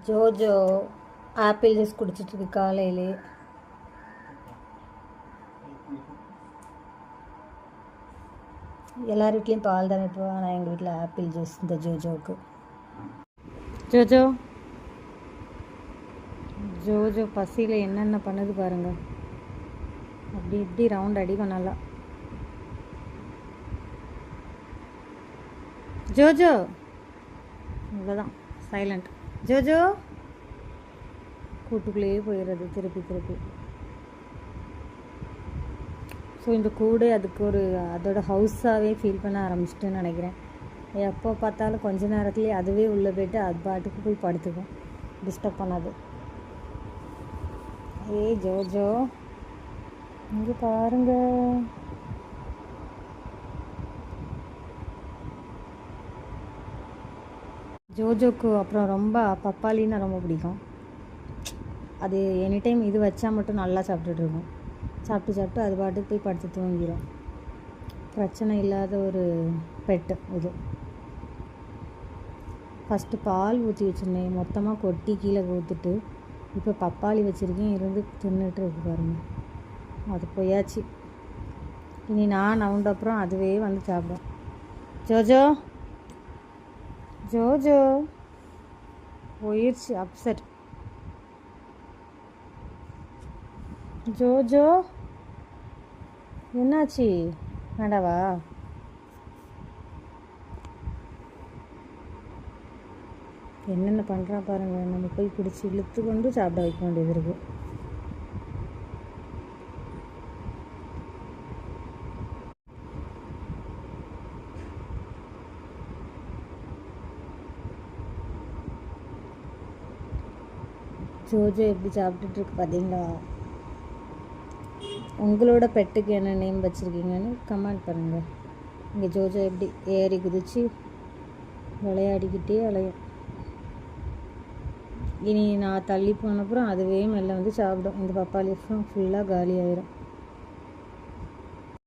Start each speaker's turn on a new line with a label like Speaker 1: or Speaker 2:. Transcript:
Speaker 1: ஜோஜோ apple juice குடிச்சிட்ருக்கு காலையிலே. எல்லார் வீட்லேயும் பால் தான் இப்போ, ஆனால் எங்கள் வீட்டில் ஆப்பிள் ஜூஸ் இந்த ஜோஜோவுக்கு. ஜோஜோ ஜோஜோ பசியில் என்னென்ன பண்ணுது பாருங்கள். அப்படி இப்படி ரவுண்ட் அடிக்கும் நல்லா. ஜோஜோ இவ்வளோதான் சைலண்ட். ஜோஜோ கூட்டுக்குள்ளேயே போயிடுறது திருப்பி திருப்பி. ஸோ இந்த கூடு அதுக்கு ஒரு அதோட ஹவுஸாகவே ஃபீல் பண்ண ஆரம்பிச்சிட்டுன்னு நினைக்கிறேன். எப்போ பார்த்தாலும் கொஞ்ச நேரத்துலேயே அதுவே உள்ளே போய்ட்டு அது பாட்டுக்கு போய் படுத்துக்கும், டிஸ்டர்ப் பண்ணாது. ஏய் ஜோஜோ இங்கே பாருங்க. ஜோஜோக்கு அப்புறம் ரொம்ப பப்பாளின்னா ரொம்ப பிடிக்கும். அது எனி டைம் இது வச்சா மட்டும் நல்லா சாப்பிட்டுட்டு இருக்கும். சாப்பிட்டு அது பாட்டுக்கு போய் படுத்து தூங்கிடும். பிரச்சனை இல்லாத ஒரு பெட்டு இது. ஃபஸ்ட்டு பால் ஊற்றி வச்சுருந்தேன், மொத்தமாக கொட்டி கீழே ஊற்றிட்டு இப்போ பப்பாளி வச்சுருக்கேன், இருந்து தின்னுட்டு இருக்கு பாருங்க. அது போயாச்சு. இனி நான் நவுண்ட அப்புறம் அதுவே வந்து சாப்பிடும். ஜோஜோ ஜோஜோ போயிடுச்சு, அப்செட். ஜோஜோ என்னாச்சு, வேண்டாவா? என்னென்ன பண்ணுறா பாருங்கள். நம்ம போய் பிடிச்சி இழுத்து கொண்டு சாப்பிட வைக்க வேண்டியது இருக்குது. ஜோஜோ எப்படி சாப்பிட்டுட்ருக்கு பார்த்தீங்களா? உங்களோட பெட்டுக்கு என்ன நேம் வச்சுருக்கீங்கன்னு கமெண்ட் பண்ணுங்கள். இங்கே ஜோஜோ எப்படி ஏறி குதித்து விளையாடிக்கிட்டே அலையும். இனி நான் தள்ளி போனப்புறம் அதுவே மெல்ல வந்து சாப்பிடும். இந்த பப்பாளி ஃபுல்லாக காலி ஆயிரும்.